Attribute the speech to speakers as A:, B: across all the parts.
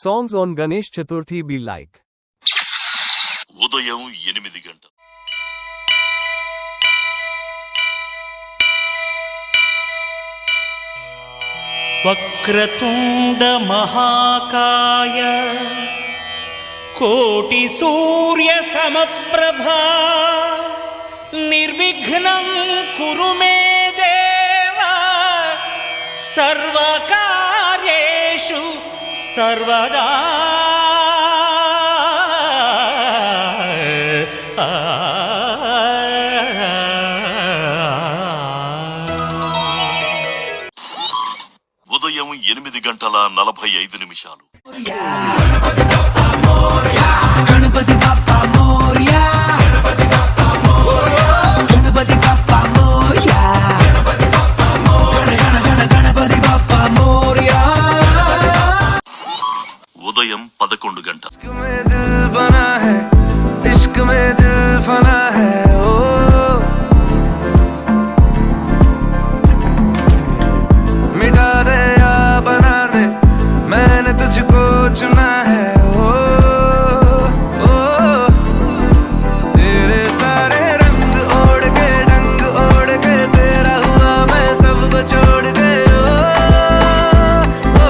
A: songs on Ganesh Chaturthi be like?
B: ఉదయం 8 గంటలు.
C: వక్రతుండ మహాకాయ కోటి సూర్య సమప్రభా నిర్విఘ్నం కురు మే దేవా సర్వకార్యేషు సర్వదా.
B: ఉదయం 8:45.
D: గణపతి బప్పా మోరియా, గణపతి బప్పా మోరియా, గణపతి బప్పా మోరియా.
B: ఉదయం 11 గంటలు.
E: इश्क में दिल फना है ओ, मिटा दे या बना दे मैंने तुझको चुना है ओ, ओ तेरे सारे रंग ओढ़ के डंग ओढ़ के तेरा हुआ मैं सबको छोड़ के ओ, ओ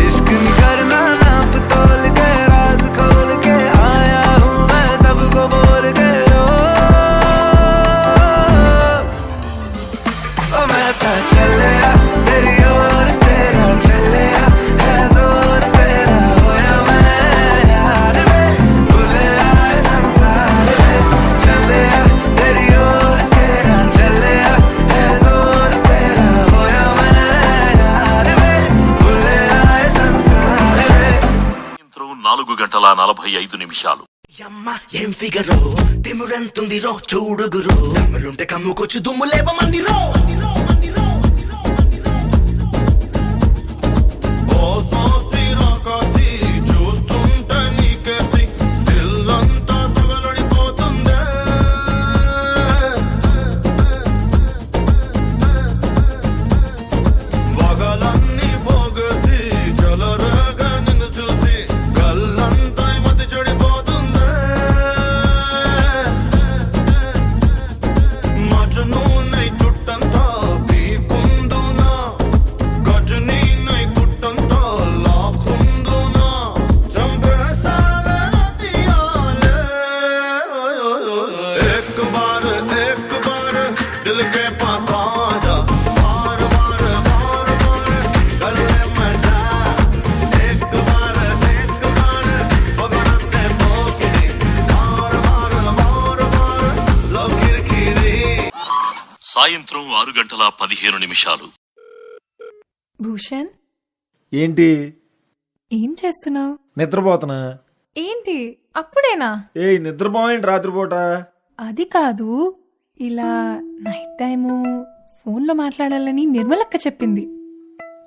E: इश्क नहीं करना नाप तोल के राज खोल के आया हूँ मैं सबको बोल के ओ मैं था चलिया तेरी ओर तेरा चलिया है जोर तेरा होया मैं यार में भूले आए संसार में चलिया तेरी ओर तेरा चलिया है जोर तेरा होया मैं यार में भूले आए संसार में.
B: సాయంత్రం 4:45.
F: యమ్మ ఏం ఫిగరో తిమురంతుంది రో చూడుగురు దమ్ములుంటే కమ్ముకొచ్చి దుమ్ము లేవమంది రో.
B: సాయంత్రం 6:15.
G: భూషణ్,
H: ఏంటి?
G: ఏం చేస్తున్నావు?
H: నిద్రపోతున్నా.
G: ఏంటి అప్పుడేనా?
H: నిద్రపోయేంటి రాత్రిపూట?
G: అది కాదు, ఇలా నైట్ టైము ఫోన్లో మాట్లాడాలని నిర్మలక్క చెప్పింది.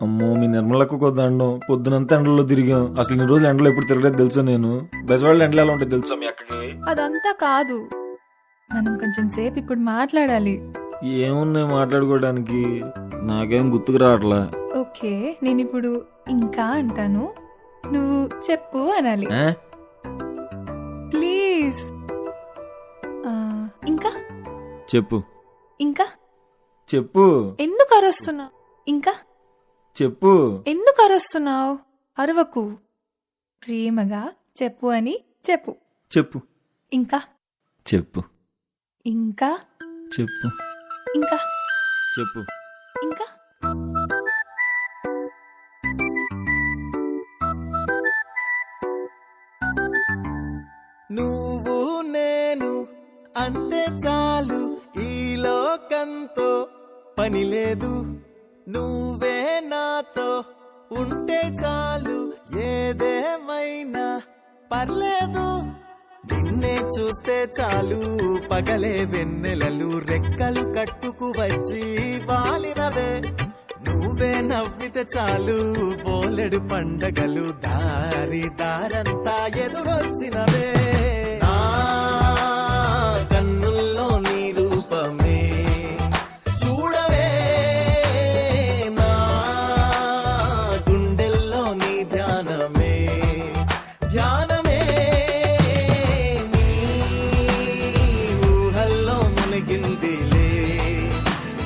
H: అమ్మో, మీ నిర్మలకు కొద్దండం. పొద్దునంతా ఎండలో తిరిగాం. అసలు ఇన్ని రోజులు ఎండలో ఎప్పుడు తిరగలేదు తెలుసా? నేను బెజవాడలో ఎండలో ఎలా ఉంటుంది తెలుసా మీ అక్కకి?
G: అదంతా కాదు, మనం కొంచెం సేపు ఇప్పుడు మాట్లాడాలి.
H: ఏమున్నాయి మాట్లాడుకోవడానికి? నాకేం గుర్తుకు రావట్లా.
G: ఓకే, నేను ఇప్పుడు ఇంకా అంటాను, నువ్వు చెప్పు అనాలి. ప్లీజ్. ఇంకా
H: చెప్పు.
G: ఇంకా
H: చెప్పు.
G: ఎందుకు అరుస్తున్నావు? ఇంకా
H: చెప్పు.
G: ఎందుకు అరుస్తున్నావు? అరవకు, ప్రేమగా చెప్పు అని చెప్పు.
H: చెప్పు.
G: ఇంకా
H: చెప్పు.
G: ఇంకా
H: చెప్పు.
G: ఇంకా
H: చెప్పు.
G: ఇంకా
F: నువ్వు నేను అంతే చాలు, ఈ లోకంతో పని లేదు. నువ్వే నాతో ఉంటే చాలు, ఏదేమైనా పర్లేదు. నిన్నే చూస్తే చాలు, పగలే వెన్నెలలు రెక్కలు కట్టుకు వచ్చి వాలినవే. నువ్వే నవ్వితే చాలు, బోలెడు పండగలు దారి దారంతా ఎదురొచ్చినవే. నా కన్నుల్లో నీ రూపమే చూడవే, నా గుండెల్లో నీ ధ్యానం
E: ఉందిలే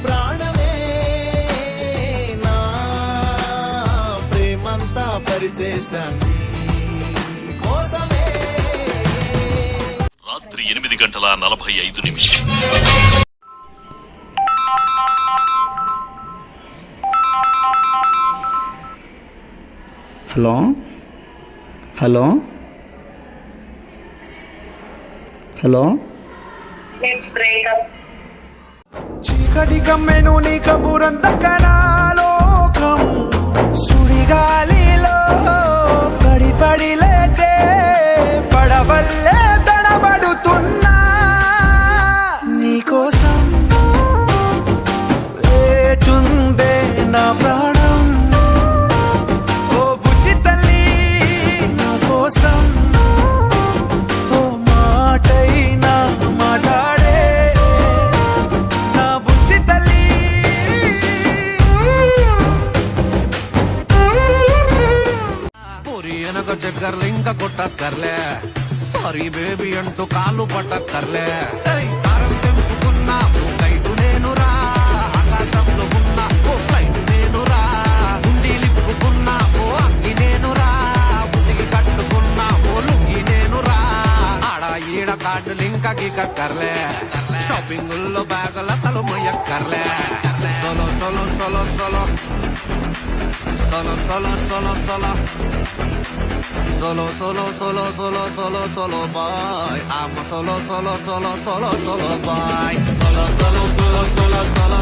E: ప్రాణమే నా ప్రేమంతా పరిచేశాన్ని కోసమే
B: రాత్రి 8:45
I: హలో హలో హలో
E: చీకటి కమ్మెను నీ కబురందకనాలోకం సుడిగాలిలో పడి లేచే పడవల్లే తడబడుతున్నా నీకోసం వేచుందే నా ప్రాణం ఓ బుజ్జి తల్లి నా కోసం ఓ మాటైనా మాట్లాడే నా బుజ్జి తల్లి పూరి వెనక చక్కర్లు ఇంకా కొట్టక్కర్లే సారీ బేబీ అంటూ కాళ్ళు పట్టక్కర్లే తారం తెంపుకున్నా ఓ కైటు నేనురా ఆకాశంలో ఉన్నా ఓ ఫ్లైట్ నేనురా గుండీ లిప్పుకున్నా ఓ అగ్గి నేనురా ఉతికి కట్టుకున్నా ఓ లుంగి నేనురా ఆడ ఈడ కార్డులు ఇంకా గీకక్కర్లే షాపింగుల్లో బ్యాగుల అసలు మొయ్యక్కర్లే సొలో సొలో సొలో సొలో solo, solo, solo, solo. Solo, solo, solo, solo, solo, solo, boy. I'm a solo, solo, solo, solo, solo, boy. Solo, solo, solo, solo, solo,